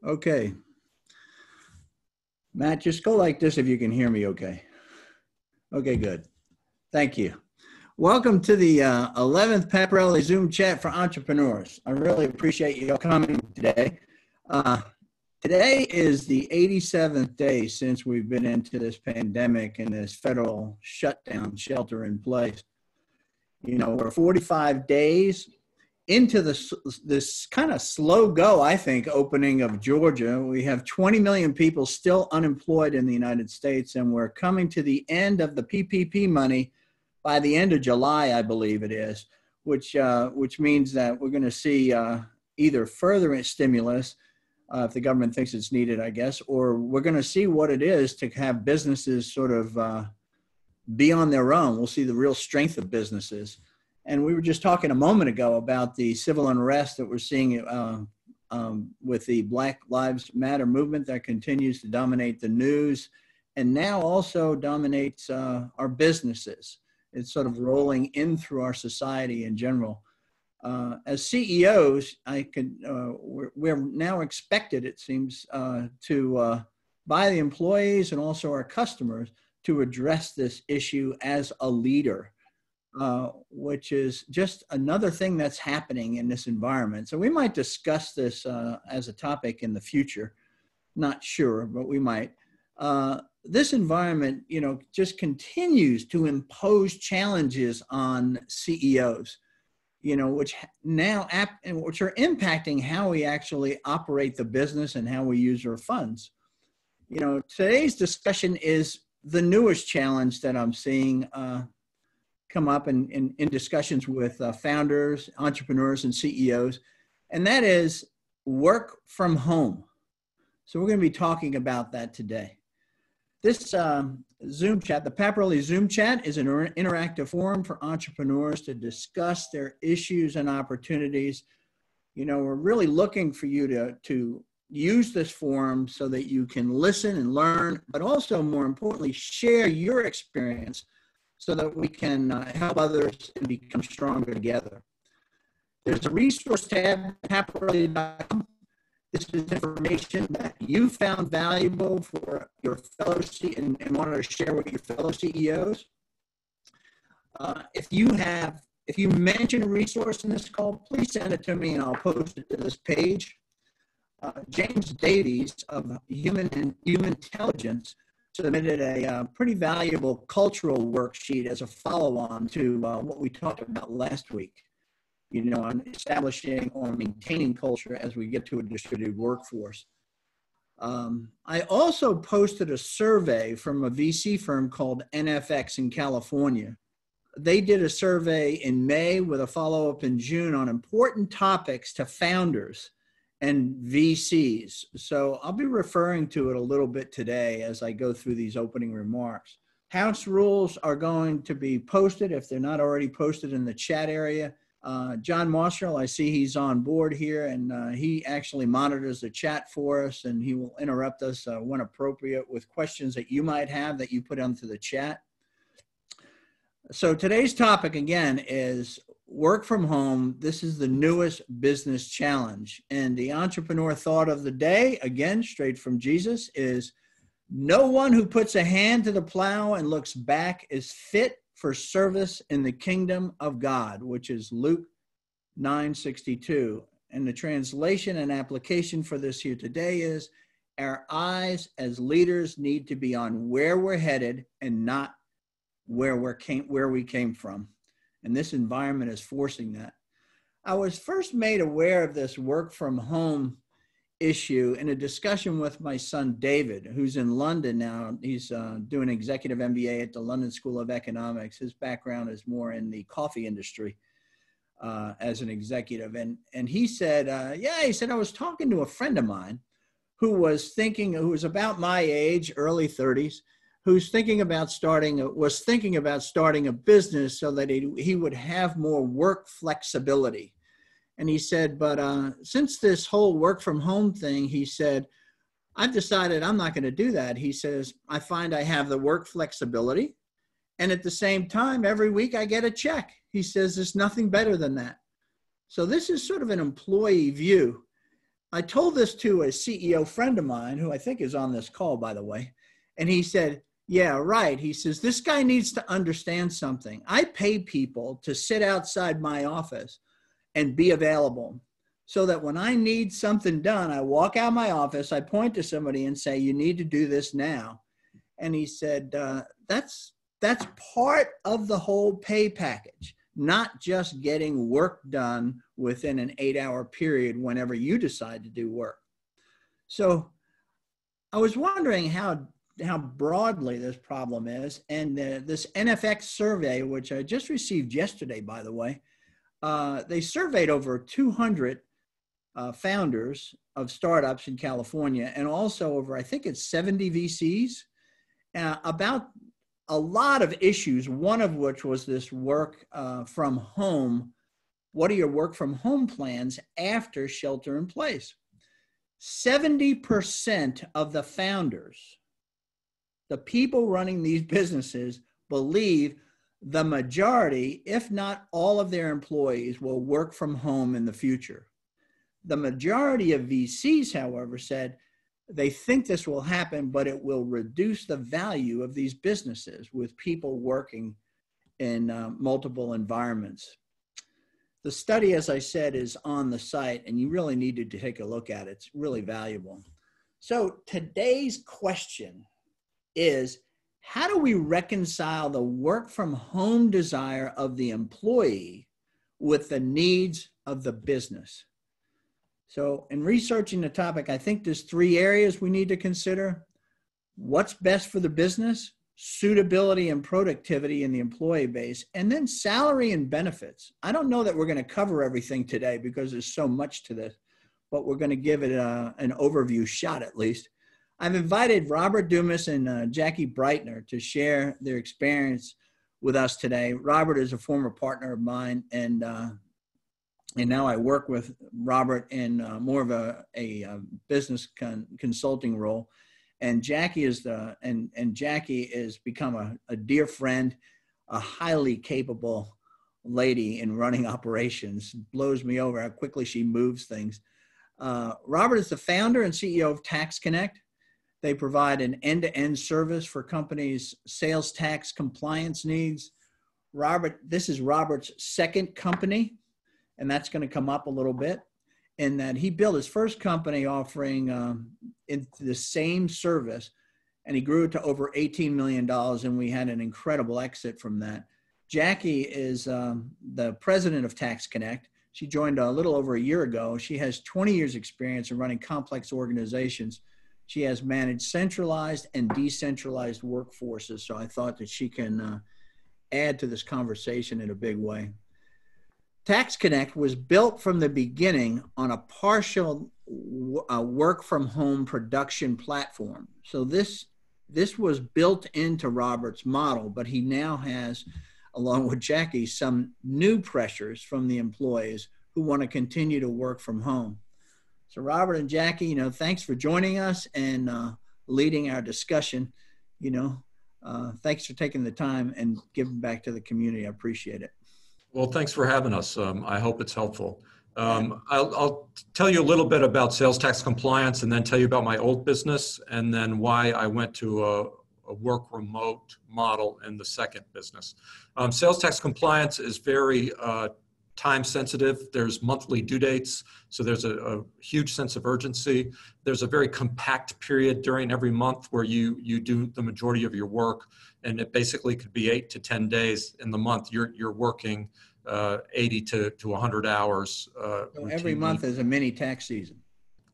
Okay. Matt, just go like this if you can hear me okay. Okay, good. Thank you. Welcome to the 11th Paparelli Zoom Chat for Entrepreneurs. I really appreciate you coming today. Today is the 87th day since we've been into this pandemic and this federal shutdown, shelter in place. You know, we're 45 days into this kind of slow go, I think, opening of Georgia. We have 20 million people still unemployed in the United States, and we're coming to the end of the PPP money by the end of July, I believe it is, which means that we're going to see either further stimulus, if the government thinks it's needed, I guess, or we're going to see what it is to have businesses sort of be on their own. We'll see the real strength of businesses. And we were just talking a moment ago about the civil unrest that we're seeing with the Black Lives Matter movement that continues to dominate the news and now also dominates our businesses. It's sort of rolling in through our society in general. As CEOs, we're now expected, it seems, by the employees and also our customers to address this issue as a leader. Which is just another thing that's happening in this environment. So we might discuss this as a topic in the future. Not sure, but we might. This environment, you know, just continues to impose challenges on CEOs, you know, which are impacting how we actually operate the business and how we use our funds. You know, today's discussion is the newest challenge that I'm seeing come up in discussions with founders, entrepreneurs, and CEOs, and that is work from home. So we're going to be talking about that today. This Zoom chat, the Paparelli Zoom Chat, is an interactive forum for entrepreneurs to discuss their issues and opportunities. You know, we're really looking for you to use this forum so that you can listen and learn, but also, more importantly, share your experience so that we can help others and become stronger together. There's a resource tab, paparelli.com. This is information that you found valuable for your fellow and wanted to share with your fellow CEOs. If you mention a resource in this call, please send it to me and I'll post it to this page. James Davies of Human Intelligence submitted a pretty valuable cultural worksheet as a follow-on to what we talked about last week, you know, on establishing or maintaining culture as we get to a distributed workforce. I also posted a survey from a VC firm called NFX in California. They did a survey in May with a follow-up in June on important topics to founders and VCs. So I'll be referring to it a little bit today as I go through these opening remarks. House rules are going to be posted if they're not already posted in the chat area. John Marshall, I see he's on board here, and he actually monitors the chat for us, and he will interrupt us when appropriate with questions that you might have that you put onto the chat. So today's topic, again, is work from home. This is the newest business challenge. And the entrepreneur thought of the day, again, straight from Jesus, is no one who puts a hand to the plow and looks back is fit for service in the kingdom of God, which is Luke 9:62. And the translation and application for this here today is our eyes as leaders need to be on where we're headed and not where we came from. And this environment is forcing that. I was first made aware of this work from home issue in a discussion with my son, David, who's in London now. He's doing executive MBA at the London School of Economics. His background is more in the coffee industry as an executive. And he said, I was talking to a friend of mine who was about my age, early 30s, was thinking about starting a business so that he would have more work flexibility. And he said, but since this whole work from home thing, he said, I've decided I'm not going to do that. He says, I find I have the work flexibility, and at the same time, every week I get a check. He says, there's nothing better than that. So this is sort of an employee view. I told this to a CEO friend of mine, who I think is on this call, by the way, and he said, yeah, right. He says, this guy needs to understand something. I pay people to sit outside my office and be available so that when I need something done, I walk out of my office, I point to somebody and say, you need to do this now. And he said, that's part of the whole pay package, not just getting work done within an 8-hour period whenever you decide to do work. So I was wondering how broadly this problem is. And this NFX survey, which I just received yesterday, by the way, they surveyed over 200 founders of startups in California, and also over, I think it's 70 VCs, about a lot of issues, one of which was this work from home. What are your work from home plans after shelter in place? 70% of the founders, the people running these businesses, believe the majority, if not all of their employees, will work from home in the future. The majority of VCs, however, said they think this will happen, but it will reduce the value of these businesses with people working in multiple environments. The study, as I said, is on the site, and you really need to take a look at it. It's really valuable. So today's question is, how do we reconcile the work from home desire of the employee with the needs of the business? So in researching the topic, I think there's 3 areas we need to consider. What's best for the business, suitability and productivity in the employee base, and then salary and benefits. I don't know that we're going to cover everything today because there's so much to this, but we're going to give it an overview shot at least. I've invited Robert Dumas and Jackie Breiter to share their experience with us today. Robert is a former partner of mine, and now I work with Robert in more of a business consulting role. And Jackie is Jackie has become a dear friend, a highly capable lady in running operations. Blows me over how quickly she moves things. Robert is the founder and CEO of Tax Connect. They provide an end-to-end service for companies' sales tax compliance needs. This is Robert's second company, and that's going to come up a little bit, in that he built his first company offering the same service, and he grew it to over $18 million, and we had an incredible exit from that. Jackie is the president of Tax Connect. She joined a little over a year ago. She has 20 years experience in running complex organizations. She has managed centralized and decentralized workforces, so I thought that she can add to this conversation in a big way. Tax Connect was built from the beginning on a partial work from home production platform. So this was built into Robert's model, but he now has, along with Jackie, some new pressures from the employees who want to continue to work from home. So Robert and Jackie, thanks for joining us and leading our discussion. Thanks for taking the time and giving back to the community. I appreciate it. Well, thanks for having us. I hope it's helpful. I'll tell you a little bit about sales tax compliance and then tell you about my old business and then why I went to a work remote model in the second business. Sales tax compliance is very time sensitive. There's monthly due dates, so there's a huge sense of urgency. There's a very compact period during every month where you do the majority of your work, and it basically could be 8 to 10 days in the month. You're working 80 to 100 hours. So every month is a mini tax season.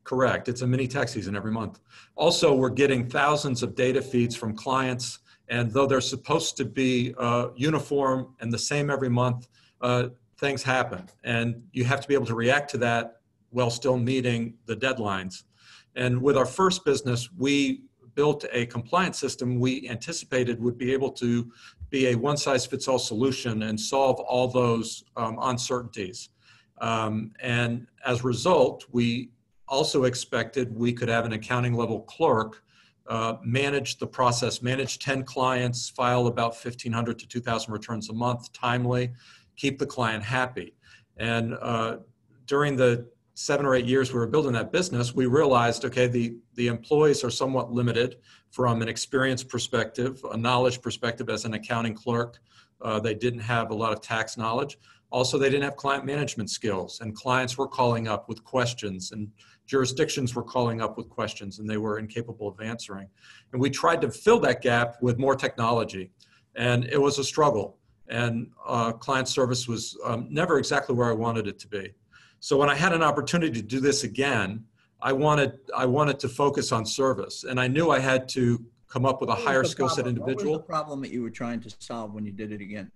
Correct. It's a mini tax season every month. Also, we're getting thousands of data feeds from clients, and though they're supposed to be uniform and the same every month, things happen, and you have to be able to react to that while still meeting the deadlines. And with our first business, we built a compliance system we anticipated would be able to be a one-size-fits-all solution and solve all those uncertainties. And as a result, we also expected we could have an accounting level clerk manage the process, manage 10 clients, file about 1,500 to 2,000 returns a month timely, keep the client happy. And during the 7 or 8 years we were building that business, we realized, okay, the employees are somewhat limited from an experience perspective, a knowledge perspective as an accounting clerk. They didn't have a lot of tax knowledge. Also, they didn't have client management skills, and clients were calling up with questions, and jurisdictions were calling up with questions, and they were incapable of answering. And we tried to fill that gap with more technology, and it was a struggle. And client service was never exactly where I wanted it to be. So when I had an opportunity to do this again, I wanted to focus on service, and I knew I had to come up with a higher skill set individual. What was the problem that you were trying to solve when you did it again?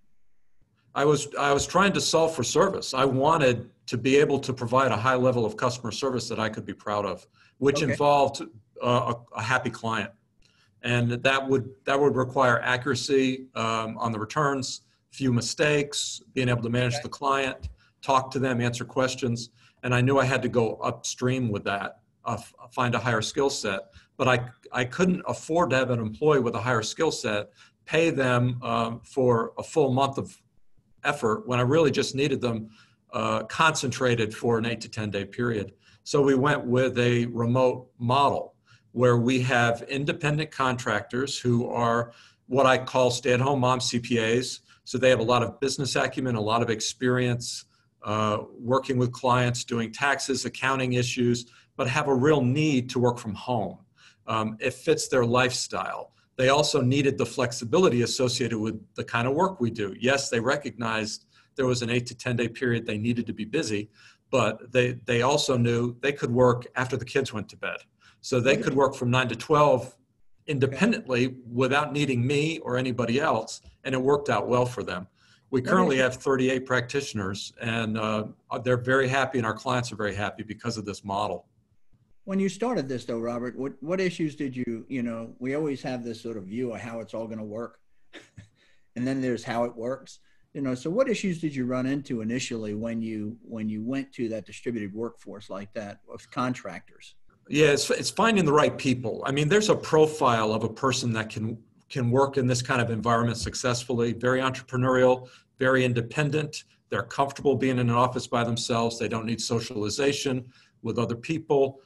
I was trying to solve for service. I wanted to be able to provide a high level of customer service that I could be proud of, which involved a happy client, and that would require accuracy on the returns, few mistakes, being able to manage the client, talk to them, answer questions, and I knew I had to go upstream with that, find a higher skill set. But I couldn't afford to have an employee with a higher skill set, pay them for a full month of effort when I really just needed them concentrated for an 8 to 10 day period. So we went with a remote model where we have independent contractors who are what I call stay-at-home mom CPAs. So they have a lot of business acumen, a lot of experience working with clients, doing taxes, accounting issues, but have a real need to work from home. It fits their lifestyle. They also needed the flexibility associated with the kind of work we do. Yes, they recognized there was an 8 to 10 day period they needed to be busy, but they also knew they could work after the kids went to bed. So they could work from 9 to 12 independently without needing me or anybody else, and it worked out well for them. We currently have 38 practitioners, and they're very happy, and our clients are very happy because of this model. When you started this, though, Robert, what issues did we always have this sort of view of how it's all going to work, and then there's how it works. So what issues did you run into initially when you went to that distributed workforce like that of contractors? Yeah, it's finding the right people. I mean, there's a profile of a person that can work in this kind of environment successfully, very entrepreneurial, very independent. They're comfortable being in an office by themselves. They don't need socialization with other people.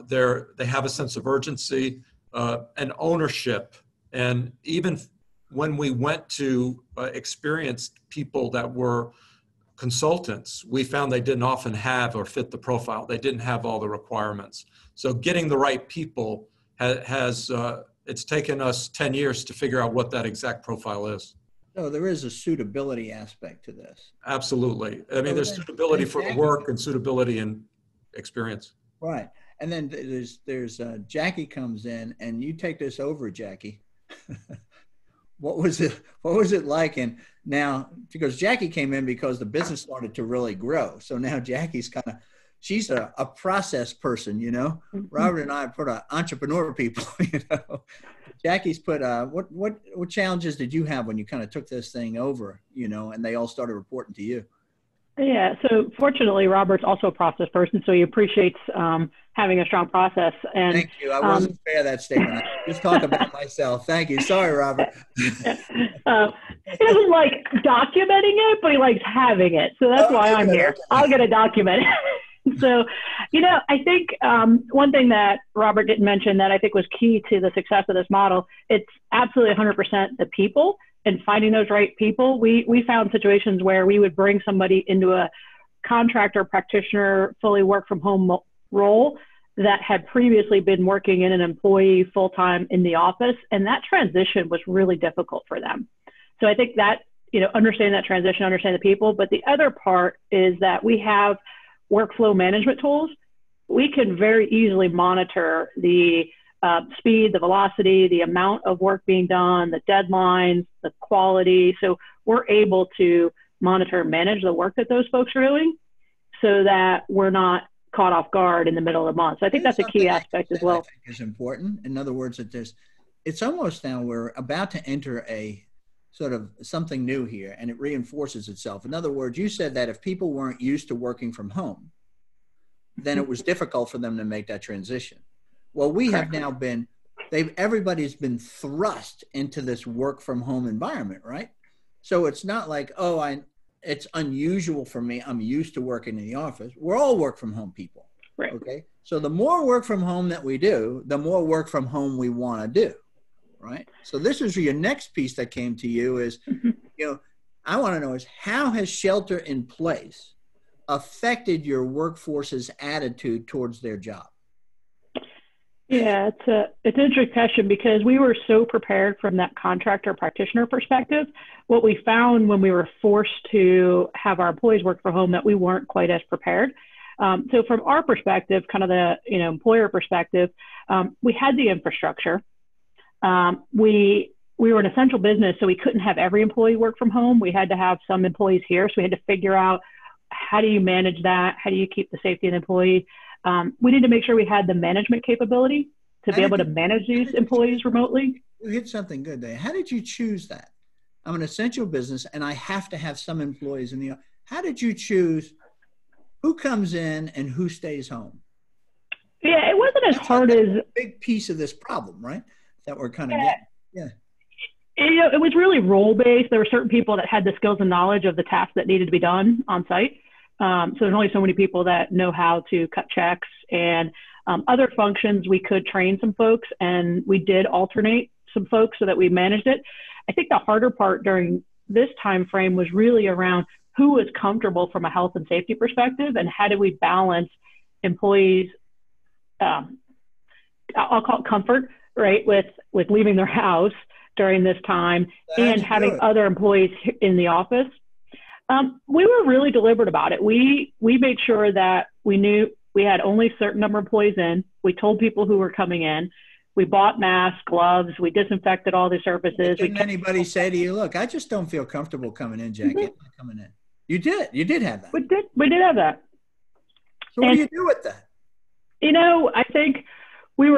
They have a sense of urgency and ownership. And even when we went to experienced people that were consultants, we found they didn't often have or fit the profile. They didn't have all the requirements. So getting the right people it's taken us 10 years to figure out what that exact profile is. So there is a suitability aspect to this. Absolutely. I mean, there's suitability for the work and suitability and experience. Right. And then there's Jackie comes in, and you take this over, Jackie. What was it like? And now, because Jackie came in because the business started to really grow. So now Jackie's she's a process person, Robert and I put entrepreneur people, Jackie's put, what challenges did you have when you kind of took this thing over, and they all started reporting to you? Yeah. So fortunately, Robert's also a process person, so he appreciates having a strong process. And thank you. I wasn't fair of that statement. I just talk about myself. Thank you. Sorry, Robert. He doesn't like documenting it, but he likes having it. So that's why I'm here. Okay. I'll get it documented. So, I think one thing that Robert didn't mention that I think was key to the success of this model, it's absolutely 100% the people and finding those right people. We found situations where we would bring somebody into a contractor, practitioner, fully work from home role that had previously been working in an employee full-time in the office. And that transition was really difficult for them. So I think that, understanding that transition, understand the people. But the other part is that we have workflow management tools. We can very easily monitor the speed, the velocity, the amount of work being done, the deadlines, the quality. So we're able to monitor and manage the work that those folks are doing so that we're not caught off guard in the middle of the month. So I think that's a key aspect as well. I think is important. In other words, it's almost now we're about to enter a sort of something new here, and it reinforces itself. In other words, you said that if people weren't used to working from home, then it was difficult for them to make that transition. Well, we have now everybody's been thrust into this work from home environment, right? So it's not like, it's unusual for me. I'm used to working in the office. We're all work from home people. Right. Okay. So the more work from home that we do, the more work from home we want to do. Right. So this is your next piece that came to you is, I want to know is how has shelter in place affected your workforce's attitude towards their job? Yeah, it's an interesting question because we were so prepared from that contractor practitioner perspective. What we found when we were forced to have our employees work from home that we weren't quite as prepared. So from our perspective, kind of the employer perspective, we had the infrastructure. We were an essential business, so we couldn't have every employee work from home. We had to have some employees here, so we had to figure out how do you manage that? How do you keep the safety of the employee? We need to make sure we had the management capability to be able to manage these employees remotely. You hit something good there. How did you choose that? I'm an essential business and I have to have some employees in the office. How did you choose who comes in and who stays home? Yeah, it wasn't as hard as a big piece of this problem, right? That we're kind of getting. Yeah. It was really role-based. There were certain people that had the skills and knowledge of the tasks that needed to be done on site. So there's only so many people that know how to cut checks and other functions. We could train some folks and we did alternate some folks so that we managed it. I think the harder part during this time frame was really around who was comfortable from a health and safety perspective and how do we balance employees, I'll call it comfort, right, with leaving their house during this time and having other employees in the office. We were really deliberate about it. We made sure that we knew we had only a certain number of employees in. We told people who were coming in. We bought masks, gloves. We disinfected all the surfaces. Didn't anybody say to you, look, I just don't feel comfortable coming in, Jackie. I'm not coming in. You did. You did have that. We did have that. So what do you do with that? I think we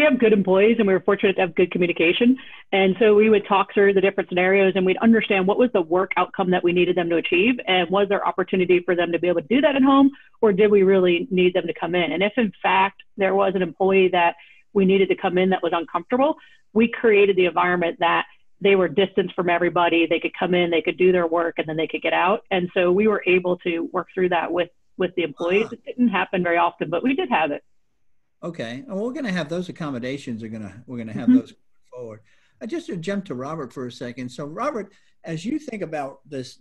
have good employees and we were fortunate to have good communication. And so we would talk through the different scenarios and we'd understand what was the work outcome that we needed them to achieve. And was there opportunity for them to be able to do that at home, or did we really need them to come in? And if in fact there was an employee that we needed to come in that was uncomfortable, we created the environment that they were distanced from everybody. They could come in, they could do their work, and then they could get out. And so we were able to work through that with the employees. It didn't happen very often, but we did have it. Okay, well, we're going to have those accommodations. We're going to have those going forward. I just to jump to Robert for a second. So, Robert, as you think about this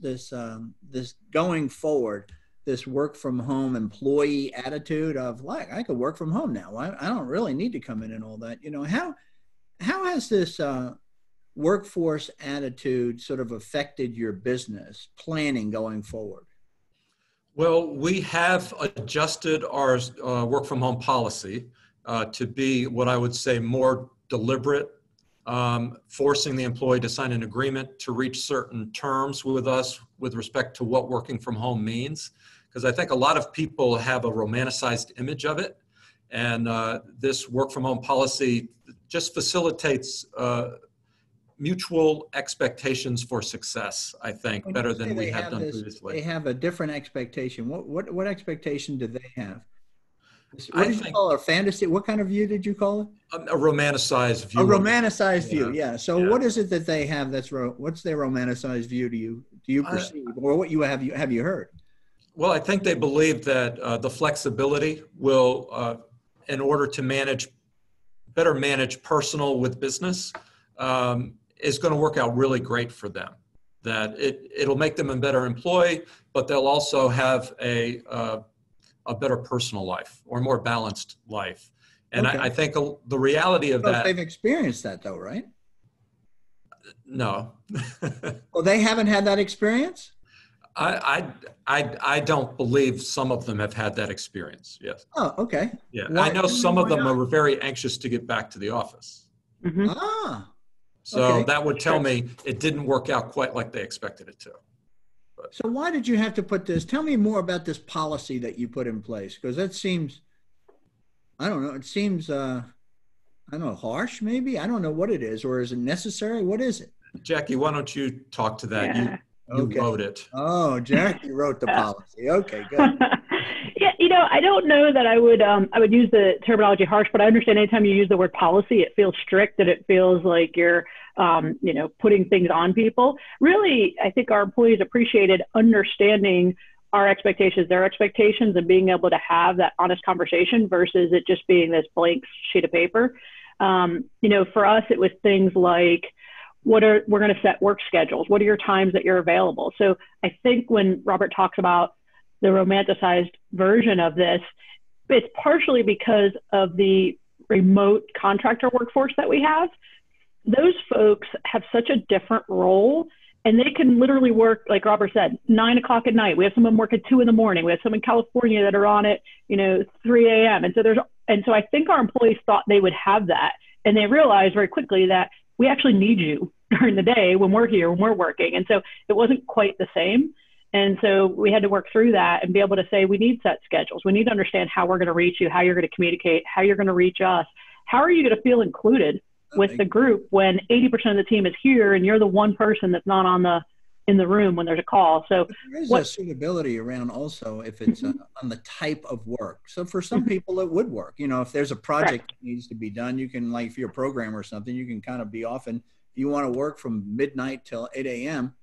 going forward, this work from home employee attitude of like I could work from home now. I don't really need to come in and all that. How has this workforce attitude sort of affected your business planning going forward? Well, we have adjusted our work from home policy to be what I would say more deliberate, forcing the employee to sign an agreement to reach certain terms with us with respect to what working from home means. Because I think a lot of people have a romanticized image of it. And this work from home policy just facilitates mutual expectations for success, I think, better than we have done previously. They have a different expectation. What expectation do they have? What did you call it? A fantasy? What kind of view did you call it? A romanticized view. A romanticized view, yeah. So what is it that they have what's their romanticized view do you perceive? Or what have you heard? Well, I think they believe that the flexibility will, in order to better manage personal with business, is going to work out really great for them. That it'll make them a better employee, but they'll also have a better personal life or more balanced life. And okay. I think the reality of that. They've experienced that though, right? No. Well, they haven't had that experience? I don't believe some of them have had that experience. Yes. Oh, okay. Yeah. I know some of them are very anxious to get back to the office. Mm-hmm. Ah. So that would tell me it didn't work out quite like they expected it to. But. So why did you have to put this? Tell me more about this policy that you put in place, because that seems, I don't know, it seems, I don't know, harsh maybe? I don't know what it is, or is it necessary? What is it? Jackie, why don't you talk to that? Yeah. You wrote it. Oh, Jackie wrote the policy. Okay, good. Yeah, I don't know that I would use the terminology harsh, but I understand anytime you use the word policy, it feels strict and it feels like you're, putting things on people. Really, I think our employees appreciated understanding our expectations, their expectations, and being able to have that honest conversation versus it just being this blank sheet of paper. For us, it was things like, we're going to set work schedules. What are your times that you're available? So I think when Robert talks about the romanticized version of this, it's partially because of the remote contractor workforce that we have. Those folks have such a different role, and they can literally work, like Robert said, 9 o'clock at night. We have someone work at 2 in the morning. We have some in California that are on at 3 a.m. And so I think our employees thought they would have that, and they realized very quickly that we actually need you during the day when we're here, when we're working. And so it wasn't quite the same. And so we had to work through that and be able to say, we need set schedules. We need to understand how we're going to reach you, how you're going to communicate, how you're going to reach us. How are you going to feel included with the group when 80% of the team is here and you're the one person that's not in the room when there's a call? So there is a suitability around also if it's on the type of work. So for some people it would work. If there's a project that needs to be done, you can, like if you're a programmer or something, you can kind of be off, and if you want to work from midnight till 8 a.m.,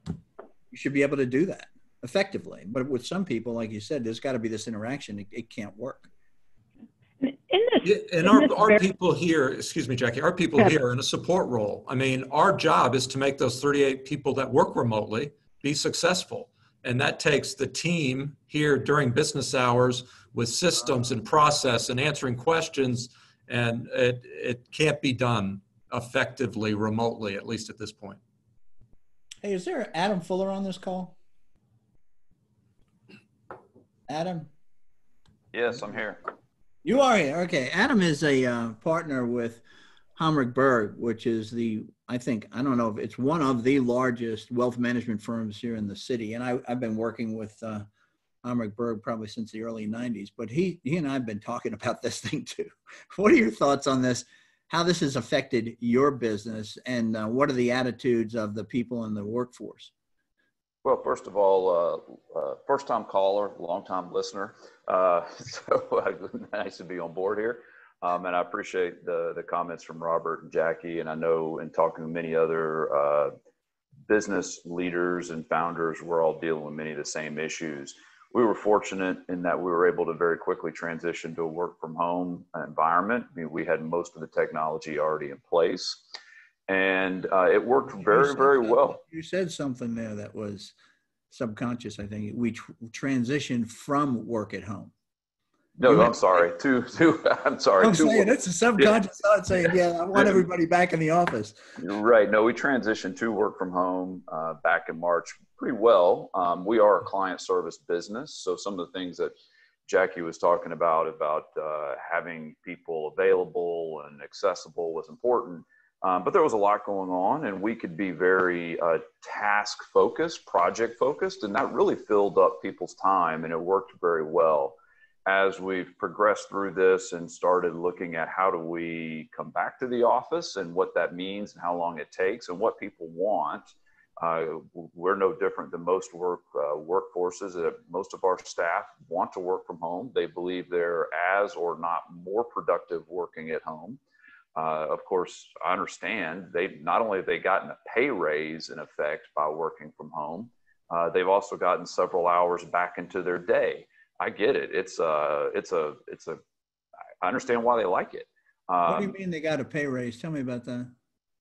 you should be able to do that effectively. But with some people, like you said, there's got to be this interaction. It can't work. Our people here, excuse me, Jackie, our people here are in a support role. I mean, our job is to make those 38 people that work remotely be successful. And that takes the team here during business hours with systems and process and answering questions. And it can't be done effectively remotely, at least at this point. Hey, is there Adam Fuller on this call? Adam? Yes, I'm here. You are here. Okay. Adam is a partner with Hamrick Berg, which is I don't know if it's one of the largest wealth management firms here in the city. And I've been working with Hamrick Berg probably since the early 90s, but he and I have been talking about this thing too. What are your thoughts on this? How this has affected your business, and what are the attitudes of the people in the workforce? Well, first of all, first-time caller, long-time listener. So nice to be on board here. And I appreciate the comments from Robert and Jackie. And I know in talking to many other business leaders and founders, we're all dealing with many of the same issues. We were fortunate in that we were able to very quickly transition to a work from home environment. I mean, we had most of the technology already in place, and it worked very, very well. You said something there that was subconscious. I think we transitioned from work at home. No, I'm sorry. I'm sorry. I'm saying it's a subconscious thought saying, yeah, I want everybody back in the office. You're right. No, we transitioned to work from home back in March pretty well. We are a client service business. So some of the things that Jackie was talking about having people available and accessible was important. But there was a lot going on, and we could be very task focused, project focused, and that really filled up people's time, and it worked very well. As we've progressed through this and started looking at how do we come back to the office and what that means and how long it takes and what people want, we're no different than most workforces. Most of our staff want to work from home. They believe they're as or not more productive working at home. Of course, I understand not only have they gotten a pay raise in effect by working from home, they've also gotten several hours back into their day. I get it. I understand why they like it. What do you mean they got a pay raise? Tell me about that.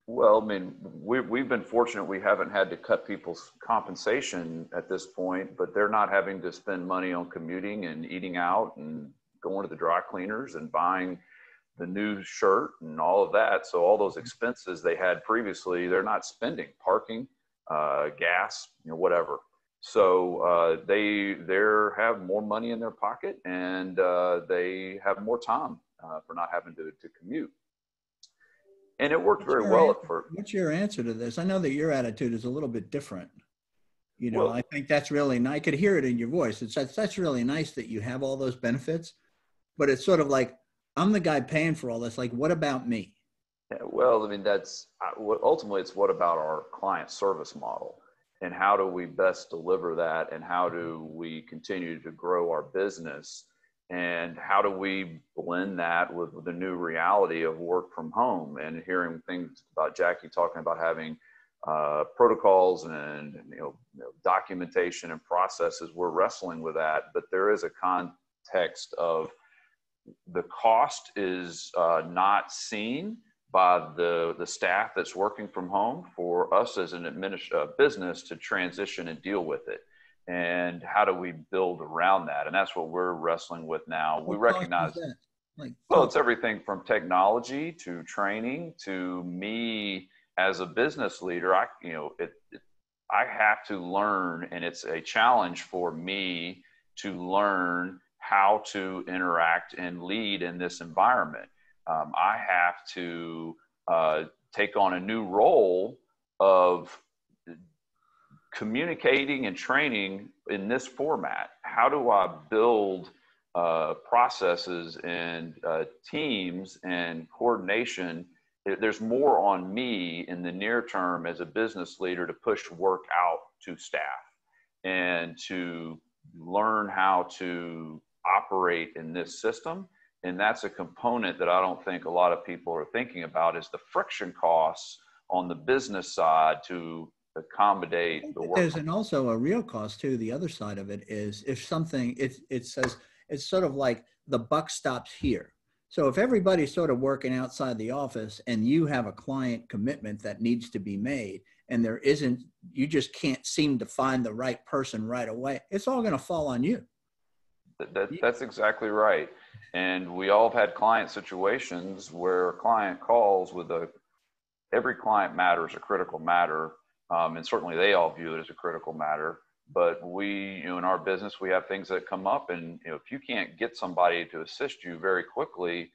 Well, I mean, we've been fortunate. We haven't had to cut people's compensation at this point, but they're not having to spend money on commuting and eating out and going to the dry cleaners and buying the new shirt and all of that. So all those expenses they had previously, they're not spending: parking, gas, whatever. So they have more money in their pocket, and they have more time for not having to commute. And it worked very well at first. What's your answer to this? I know that your attitude is a little bit different. Well, I think that's really nice. I could hear it in your voice. That's really nice that you have all those benefits, but it's sort of like, I'm the guy paying for all this. Like, what about me? Yeah, well, I mean, ultimately it's what about our client service model. and how do we best deliver that, and how do we continue to grow our business, and how do we blend that with the new reality of work from home, and hearing things about Jackie talking about having protocols and documentation and processes. We're wrestling with that, but there is a context of the cost is not seen by the staff that's working from home, for us as an business to transition and deal with it. And how do we build around that? And that's what we're wrestling with now. We recognize, well, it's everything from technology to training to me as a business leader. I have to learn, and it's a challenge for me to learn how to interact and lead in this environment. I have to take on a new role of communicating and training in this format. How do I build processes and teams and coordination? There's more on me in the near term as a business leader to push work out to staff and to learn how to operate in this system. And that's a component that I don't think a lot of people are thinking about, is the friction costs on the business side to accommodate the work. There's also a real cost too. The other side of it is if something, it says, it's sort of like the buck stops here. So if everybody's sort of working outside the office and you have a client commitment that needs to be made, and there isn't, you just can't seem to find the right person right away, it's all going to fall on you. That's exactly right. And we all have had client situations where a client calls with every client matter is a critical matter. And certainly they all view it as a critical matter. But we, in our business, we have things that come up, and if you can't get somebody to assist you very quickly,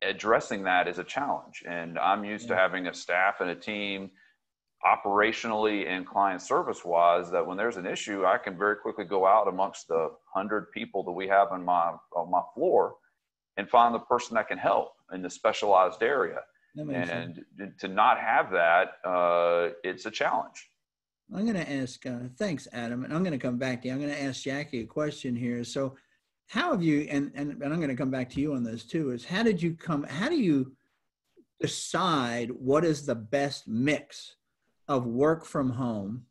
addressing that is a challenge. And I'm used to having a staff and a team operationally and client service wise, that when there's an issue, I can very quickly go out amongst the 100 people that we have on my floor and find the person that can help in the specialized area. And to not have that, it's a challenge. I'm going to ask, thanks, Adam, and I'm going to come back to you. I'm going to ask Jackie a question here. So how have you, and I'm going to come back to you on this too, is how do you decide what is the best mix of work from home,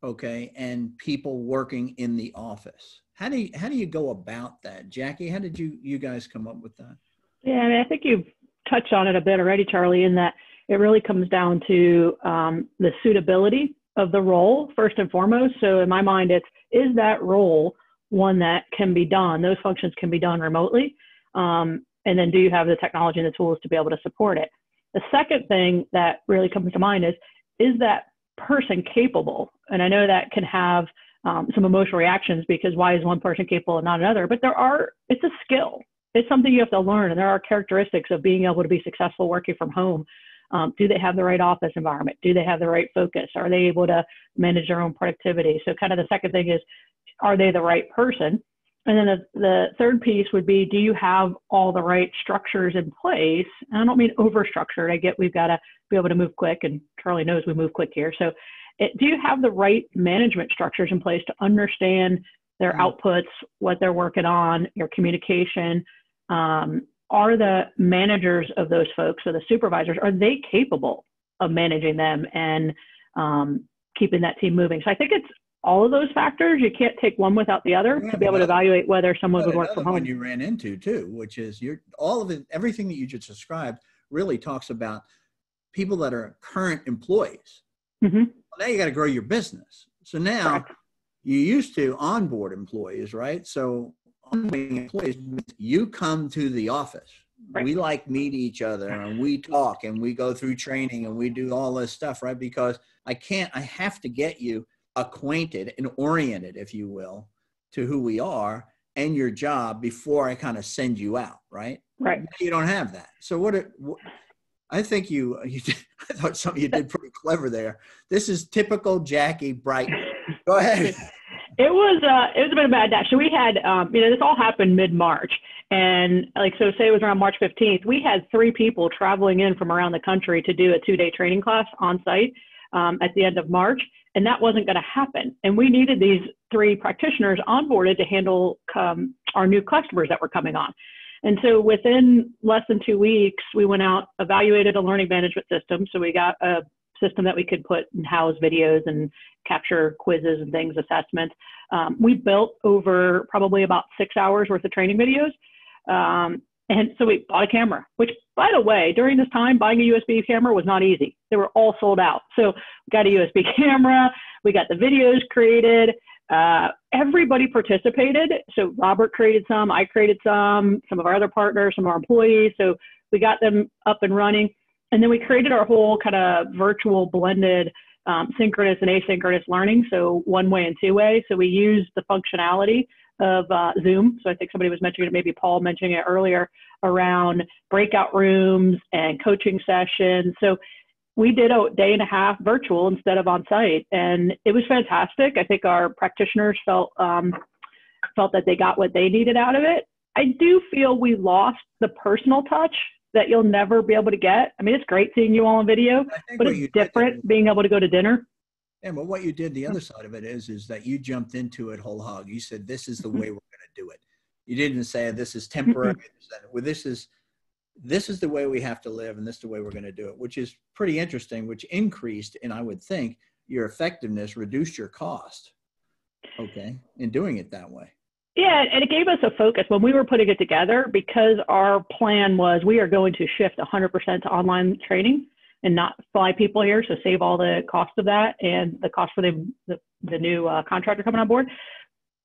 okay, and people working in the office? How do you go about that? Jackie, how did you guys come up with that? Yeah, I mean, I think you've touched on it a bit already, Charlie, in that it really comes down to the suitability of the role first and foremost. So in my mind, is that role one that can be done, those functions can be done remotely? And then do you have the technology and the tools to be able to support it? The second thing that really comes to mind is that person capable? And I know that can have some emotional reactions, because why is one person capable and not another? But it's a skill. It's something you have to learn. And there are characteristics of being able to be successful working from home. Do they have the right office environment? Do they have the right focus? Are they able to manage their own productivity? So kind of the second thing is, are they the right person? And then the third piece would be, do you have all the right structures in place? And I don't mean over-structured. I get we've got to be able to move quick, and Charlie knows we move quick here. So do you have the right management structures in place to understand their outputs, what they're working on, your communication? Are the managers of those folks, or the supervisors, are they capable of managing them and keeping that team moving? So I think it's all of those factors. You can't take one without the other to be able to evaluate whether someone would work from home. One you ran into too, which is everything that you just described really talks about people that are current employees. Mm-hmm. Well, now you got to grow your business. So now you used to onboard employees, right? So onboarding employees, you come to the office. Right. We meet each other, and we talk, and we go through training, and we do all this stuff, right? Because I have to get you acquainted and oriented, if you will, to who we are and your job before I kind of send you out, right? Right. You don't have that. So I think you did, I thought something you did pretty clever there. This is typical Jackie Breiter. Go ahead. It was a bit of a bad dash. So we had, this all happened mid-March. And say it was around March 15th, we had 3 people traveling in from around the country to do a 2-day training class on site. at the end of March, and that wasn't going to happen. And we needed these 3 practitioners onboarded to handle our new customers that were coming on. And so within less than 2 weeks, we went out, evaluated a learning management system. So we got a system that we could put and house videos and capture quizzes and things, assessments. We built over probably about 6 hours worth of training videos. And so we bought a camera, which, by the way, during this time, buying a USB camera was not easy. They were all sold out. So we got a USB camera, we got the videos created, everybody participated. So Robert created some, I created some of our other partners, some of our employees. So we got them up and running. And then we created our whole kind of virtual blended synchronous and asynchronous learning. So 1-way and 2-way. So we used the functionality of Zoom. So I think somebody was mentioning it, maybe Paul mentioning it earlier, around breakout rooms and coaching sessions. So we did a day and a half virtual instead of on site, and it was fantastic. I think our practitioners felt that they got what they needed out of it. I do feel we lost the personal touch that you'll never be able to get. I mean, it's great seeing you all on video, but it's different being able to go to dinner. Yeah, but what you did, the other side of it is that you jumped into it whole hog. You said, this is the way we're going to do it. You didn't say this is temporary. Well, this is the way we have to live, and this is the way we're going to do it, which is pretty interesting, which increased, and I would think, your effectiveness, reduced your cost, okay, in doing it that way. Yeah, and it gave us a focus when we were putting it together, because our plan was we are going to shift 100% to online training and not fly people here, so save all the cost of that and the cost for the new contractor coming on board.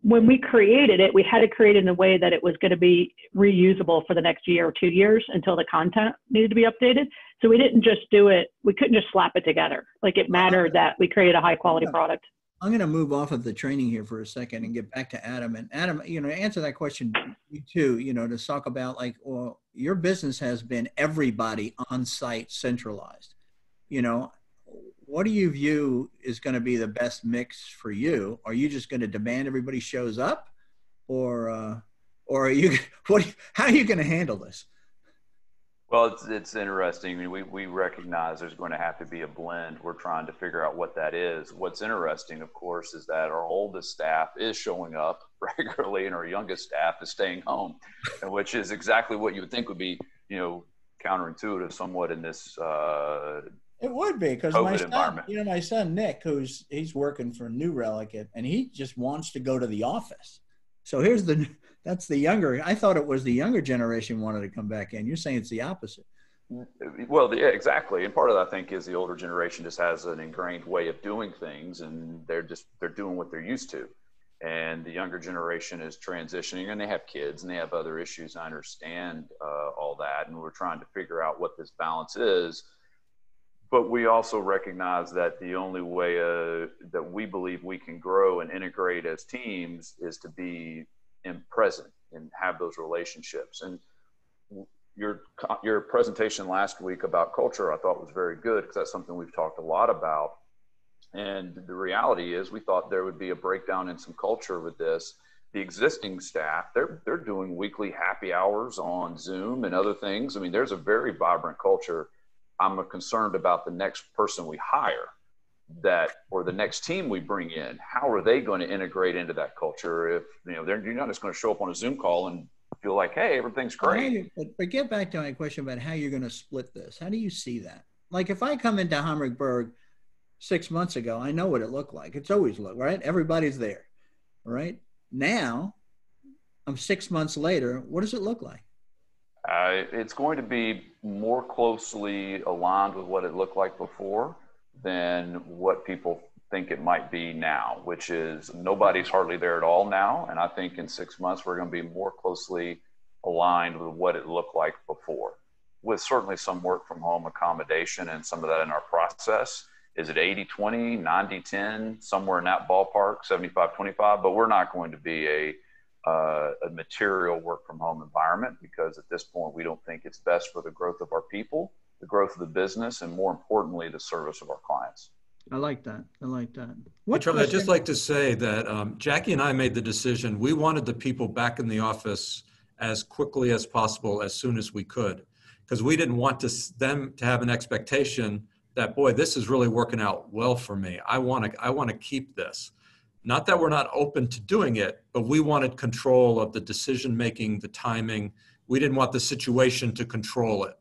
When we created it, we had to create it in a way that it was going to be reusable for the next year or 2 years until the content needed to be updated. So we didn't just do it, we couldn't just slap it together. Like, it mattered that we create a high quality product. I'm going to move off of the training here for a second and get back to Adam. And Adam, answer that question, you too, to talk about, like, well, your business has been everybody on site centralized. What do you view is going to be the best mix for you? Are you just going to demand everybody shows up, or are you, how are you going to handle this? Well, it's interesting. I mean, we recognize there's going to have to be a blend. We're trying to figure out what that is. What's interesting, of course, is that our oldest staff is showing up regularly and our youngest staff is staying home, which is exactly what you would think would be, counterintuitive somewhat in this it would be, because my son Nick, he's working for New Relic, and he just wants to go to the office. So that's the younger. I thought it was the younger generation wanted to come back in. You're saying it's the opposite. Well, yeah, exactly. And part of that, I think, is the older generation just has an ingrained way of doing things, and they're doing what they're used to. And the younger generation is transitioning, and they have kids and they have other issues. I understand all that, and we're trying to figure out what this balance is. But we also recognize that the only way that we believe we can grow and integrate as teams is to be present and have those relationships. And your presentation last week about culture, I thought was very good, because that's something we've talked a lot about. And the reality is, we thought there would be a breakdown in some culture with this. The existing staff, they're doing weekly happy hours on Zoom and other things. I mean, there's a very vibrant culture. I'm concerned about the next person we hire, or the next team we bring in. How are they going to integrate into that culture if you're not just going to show up on a Zoom call and feel like, hey, everything's great? But get back to my question about how you're going to split this. How do you see that? Like, if I come into Hamrickberg 6 months ago, I know what it looked like. It's always looked, right? Everybody's there, right? Now, I'm 6 months later. What does it look like? It's going to be more closely aligned with what it looked like before than what people think it might be now, which is nobody's hardly there at all now. And I think in 6 months, we're going to be more closely aligned with what it looked like before, with certainly some work from home accommodation and some of that in our process. Is it 80-20, 90-10, somewhere in that ballpark, 75-25? But we're not going to be a material work from home environment, because at this point, we don't think it's best for the growth of our people, the growth of the business, and more importantly, the service of our clients. I like that. Hey, Charlie, I'd just like to say that Jackie and I made the decision. We wanted the people back in the office as quickly as possible, as soon as we could, because we didn't want them to have an expectation that, boy, this is really working out well for me. I want to keep this. Not that we're not open to doing it, but we wanted control of the decision-making, the timing. We didn't want the situation to control it.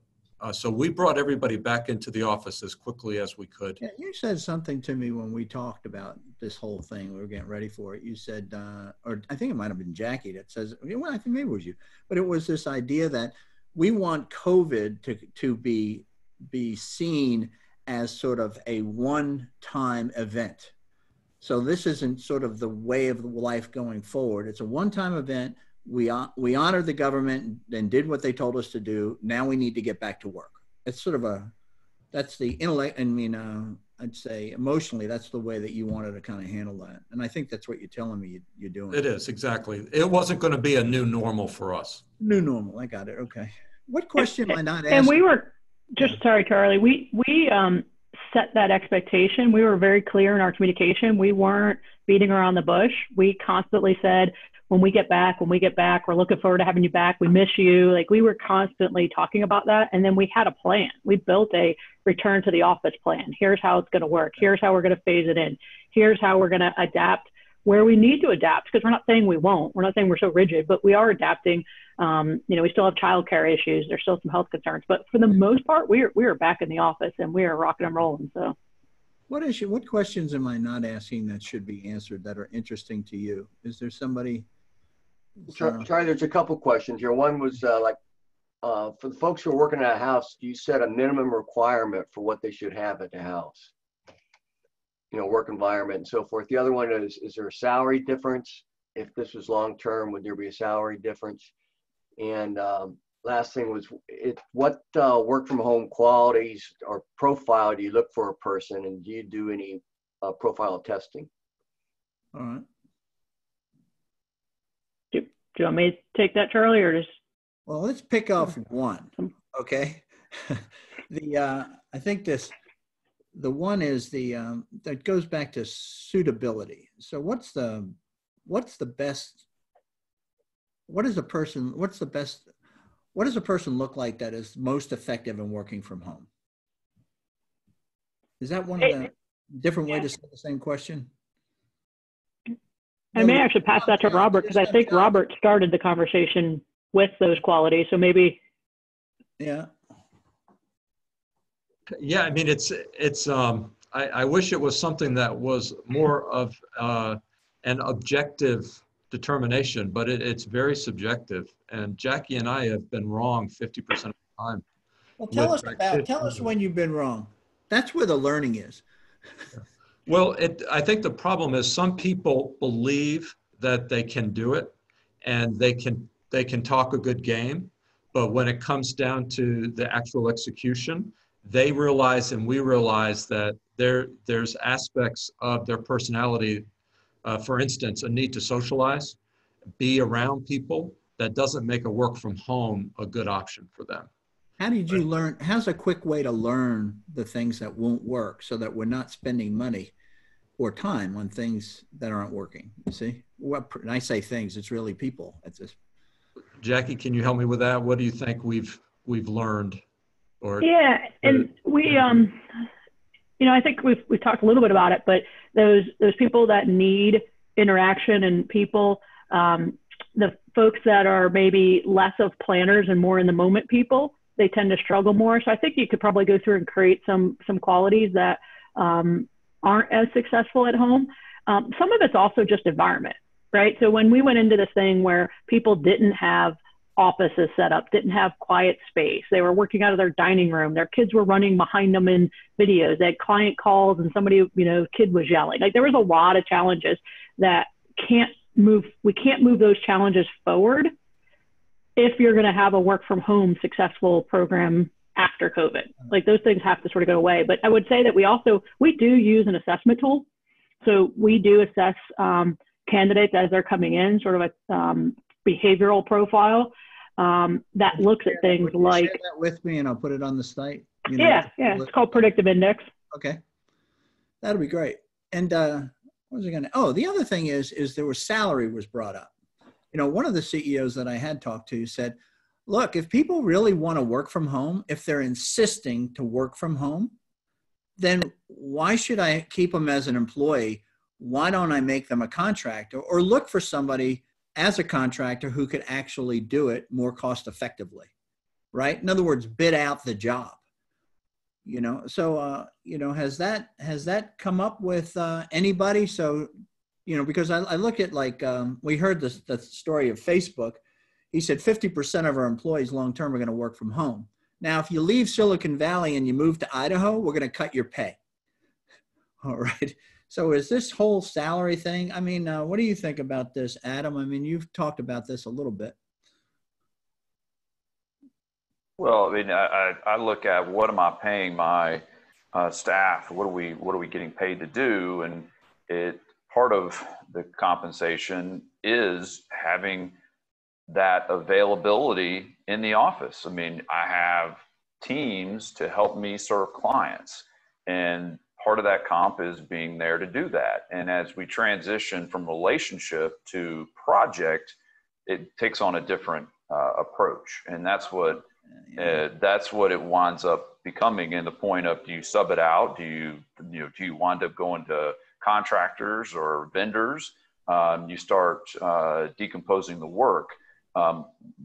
So we brought everybody back into the office as quickly as we could. Yeah, you said something to me when we talked about this whole thing. We were getting ready for it. You said, or I think it might have been Jackie that says, well, I think maybe it was you, but it was this idea that we want COVID to be seen as sort of a one-time event. So this isn't sort of the way of life going forward. It's a one-time event. We honored the government and did what they told us to do. Now we need to get back to work. It's sort of that's the intellect. I mean, I'd say emotionally, that's the way that you wanted to kind of handle that. And I think that's what you're telling me you're doing. It is, exactly. It wasn't going to be a new normal for us. New normal. I got it. Okay. What question am I not asking? And we were sorry, Charlie, we set that expectation. We were very clear in our communication. We weren't beating around the bush. We constantly said, when we get back, we're looking forward to having you back. We miss you. Like, we were constantly talking about that. And then we had a plan. We built a return to the office plan. Here's how it's going to work. Here's how we're going to phase it in. Here's how we're going to adapt where we need to adapt, because we're not saying we won't. We're not saying we're so rigid, but we are adapting. We still have childcare issues. There's still some health concerns, but for the most part, we are back in the office and we are rocking and rolling. So, what questions am I not asking that should be answered that are interesting to you? Is there somebody? Charlie, there's a couple questions here. One was for the folks who are working at a house, do you set a minimum requirement for what they should have at the house? Work environment and so forth. The other one is there a salary difference? If this was long-term, would there be a salary difference? And last thing was, what work from home qualities or profile do you look for a person, and do you do any profile testing? All right. Do you want me to take that, Charlie, or just? Well, let's pick off one. Okay. I think the one is that goes back to suitability. So what's the best? What does a person look like that is most effective in working from home? Is that one of the different way to say the same question? I may actually pass that to Robert, because I think Robert started the conversation with those qualities. So maybe. Yeah. Yeah, I mean, I wish it was something that was more of an objective determination, but it's very subjective. And Jackie and I have been wrong 50% of the time. Well, tell us when you've been wrong. That's where the learning is. Well, I think the problem is some people believe that they can do it and they can talk a good game, but when it comes down to the actual execution, they realize and we realize that there's aspects of their personality, for instance, a need to socialize, be around people, that doesn't make a work from home a good option for them. How did you learn? How's a quick way to learn the things that won't work so that we're not spending money or time on things that aren't working? You see, when I say things, it's really people. It's just. Jackie, can you help me with that? What do you think we've learned? Yeah, and we, I think we've talked a little bit about it, but those people that need interaction and people, the folks that are maybe less of planners and more in the moment people, they tend to struggle more. So I think you could probably go through and create some qualities that aren't as successful at home. Some of it's also just environment, right? So when we went into this thing where people didn't have offices set up, didn't have quiet space, they were working out of their dining room, their kids were running behind them in videos, they had client calls and somebody, kid was yelling. Like, there was a lot of challenges that we can't move those challenges forward if you're going to have a work from home successful program after COVID. Like, those things have to sort of go away. But I would say that we do use an assessment tool. So we do assess candidates as they're coming in, sort of a behavioral profile that looks at things like. Share that with me, and I'll put it on the site. Yeah, it's called Predictive Index. Okay, that'll be great. And what was I going to? Oh, the other thing is salary was brought up. One of the CEOs that I had talked to said, "Look, if people really want to work from home, if they're insisting to work from home, then why should I keep them as an employee? Why don't I make them a contractor or look for somebody as a contractor who could actually do it more cost effectively, right? In other words, bid out the job, you know? So, you know, has that come up with anybody? So, you know, because I look at like, we heard the story of Facebook. He said 50% of our employees long-term are going to work from home. Now, if you leave Silicon Valley and you move to Idaho, we're going to cut your pay. All right. So is this whole salary thing? I mean, what do you think about this, Adam? I mean, you've talked about this a little bit. Well, I mean, I look at what am I paying my staff? What are we getting paid to do? And part of the compensation is having that availability in the office. I mean, I have teams to help me serve clients, and part of that comp is being there to do that. And as we transition from relationship to project, it takes on a different approach. And that's what it winds up becoming. In the point of, do you sub it out? Do you wind up going to contractors or vendors? You start decomposing the work.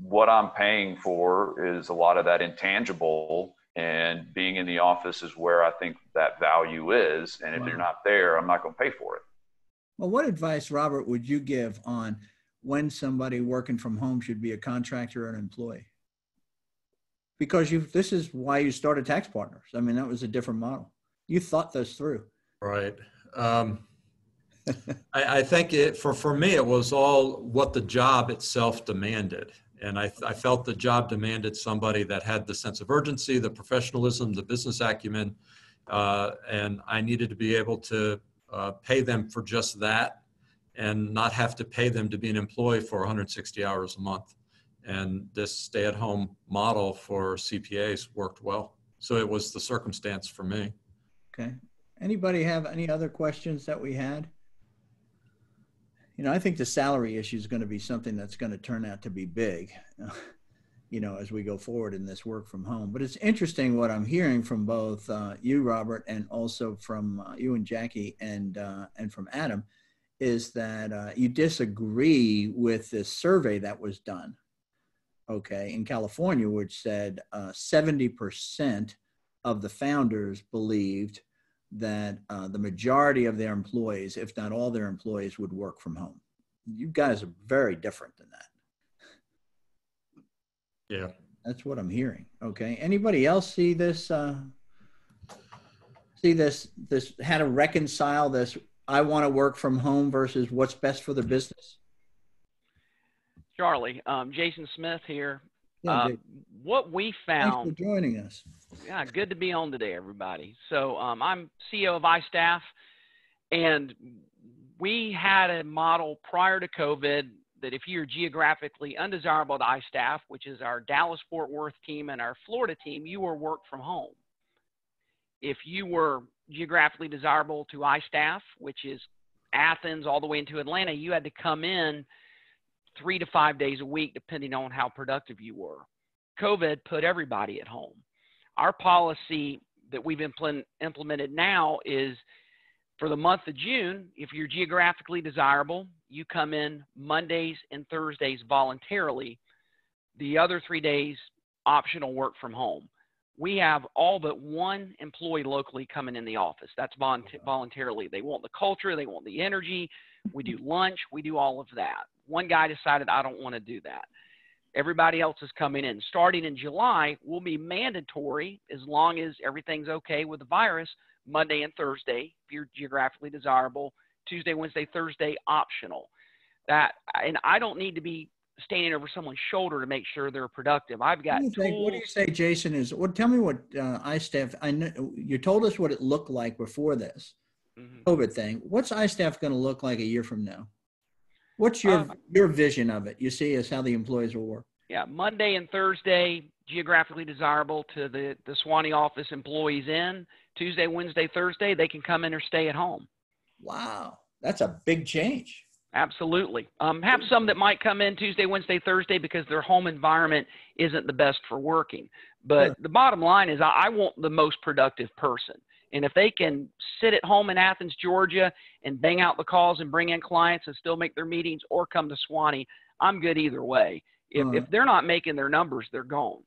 What I'm paying for is a lot of that intangible, and being in the office is where I think that value is. And if you're not there, I'm not going to pay for it. Well, what advice, Robert, would you give on when somebody working from home should be a contractor or an employee? Because this is why you started Tax Partners. I mean, that was a different model. You thought this through. Right. I think for me, it was all what the job itself demanded. And I felt the job demanded somebody that had the sense of urgency, the professionalism, the business acumen, and I needed to be able to pay them for just that and not have to pay them to be an employee for 160 hours a month. And this stay-at-home model for CPAs worked well. So it was the circumstance for me. Okay. Anybody have any other questions that we had? You know, I think the salary issue is going to be something that's going to turn out to be big, you know, as we go forward in this work from home. But it's interesting what I'm hearing from both you, Robert, and also from you and Jackie and from Adam, is that you disagree with this survey that was done, okay, in California, which said 70% of the founders believed that the majority of their employees, if not all their employees, would work from home. You guys are very different than that. Yeah. That's what I'm hearing. Okay. Anybody else see this, how to reconcile this, I want to work from home versus what's best for the business? Charlie, Jason Smith here. Yeah, what we found. Thanks for joining us. Yeah, good to be on today, everybody. So I'm CEO of iStaff, and we had a model prior to COVID that if you're geographically undesirable to iStaff, which is our Dallas-Fort Worth team and our Florida team, you were work from home. If you were geographically desirable to iStaff, which is Athens all the way into Atlanta, you had to come in 3 to 5 days a week, depending on how productive you were. COVID put everybody at home. Our policy that we've implemented now is for the month of June, if you're geographically desirable, you come in Mondays and Thursdays voluntarily. The other 3 days, optional work from home. We have all but one employee locally coming in the office. That's voluntarily. They want the culture. They want the energy. We do lunch. We do all of that. One guy decided, I don't want to do that. Everybody else is coming in. Starting in July, will be mandatory as long as everything's okay with the virus, Monday and Thursday, if you're geographically desirable, Tuesday, Wednesday, Thursday, optional. And I don't need to be standing over someone's shoulder to make sure they're productive. I've got tools. What do you say, Jason, tell me what iStaff, I know you told us what it looked like before this COVID thing. What's iStaff going to look like a year from now? What's your vision of it? You see as how the employees will work. Yeah, Monday and Thursday, geographically desirable to the Swanee office employees in. Tuesday, Wednesday, Thursday, they can come in or stay at home. Wow, that's a big change. Absolutely. Have some that might come in Tuesday, Wednesday, Thursday because their home environment isn't the best for working. But the bottom line is I want the most productive person. And if they can sit at home in Athens, Georgia, and bang out the calls and bring in clients and still make their meetings or come to Swanee, I'm good either way. If they're not making their numbers, they're gone.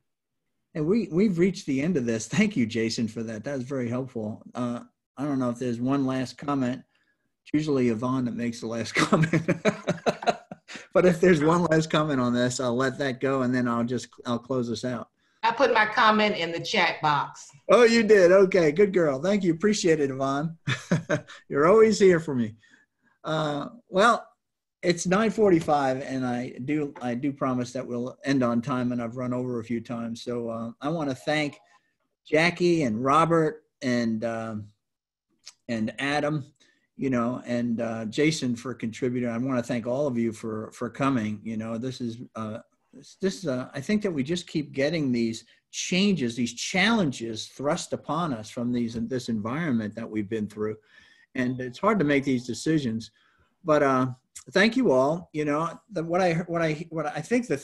And we've reached the end of this. Thank you, Jason, for that. That was very helpful. I don't know if there's one last comment. It's usually Yvonne that makes the last comment. But if there's one last comment on this, I'll let that go, and then I'll close us out. I put my comment in the chat box. Oh, you did? Okay, good girl. Thank you. Appreciate it, Yvonne. You're always here for me. Well, it's 9:45, and I do promise that we'll end on time, and I've run over a few times. So I want to thank Jackie and Robert and Adam, and Jason for contributing. I want to thank all of you for coming. This is I think that we just keep getting these changes, these challenges thrust upon us from this environment that we've been through, and it's hard to make these decisions. But thank you all. What I think the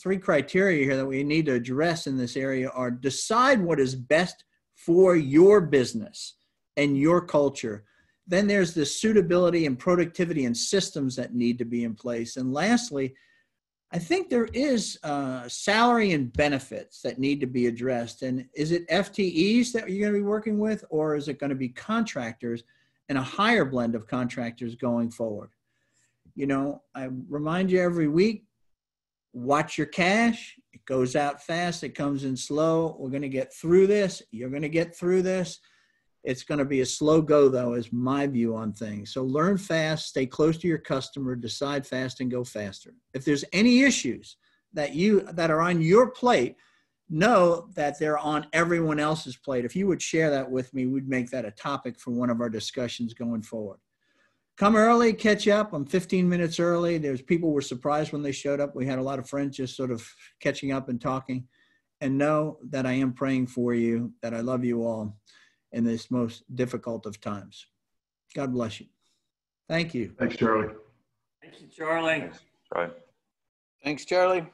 three criteria here that we need to address in this area are: decide what is best for your business and your culture. Then there's the suitability and productivity and systems that need to be in place. And lastly, I think there is salary and benefits that need to be addressed. And is it FTEs that you're going to be working with, or is it going to be contractors and a higher blend of contractors going forward? I remind you every week, watch your cash. It goes out fast. It comes in slow. We're going to get through this. You're going to get through this. It's going to be a slow go, though, is my view on things. So learn fast, stay close to your customer, decide fast, and go faster. If there's any issues that are on your plate, know that they're on everyone else's plate. If you would share that with me, we'd make that a topic for one of our discussions going forward. Come early, catch up. I'm 15 minutes early. There's people were surprised when they showed up. We had a lot of friends just sort of catching up and talking. And know that I am praying for you, that I love you all in this most difficult of times. God bless you. Thank you. Thanks, Charlie. Thank you, Charlie. Thanks, Charlie. Thanks, Charlie.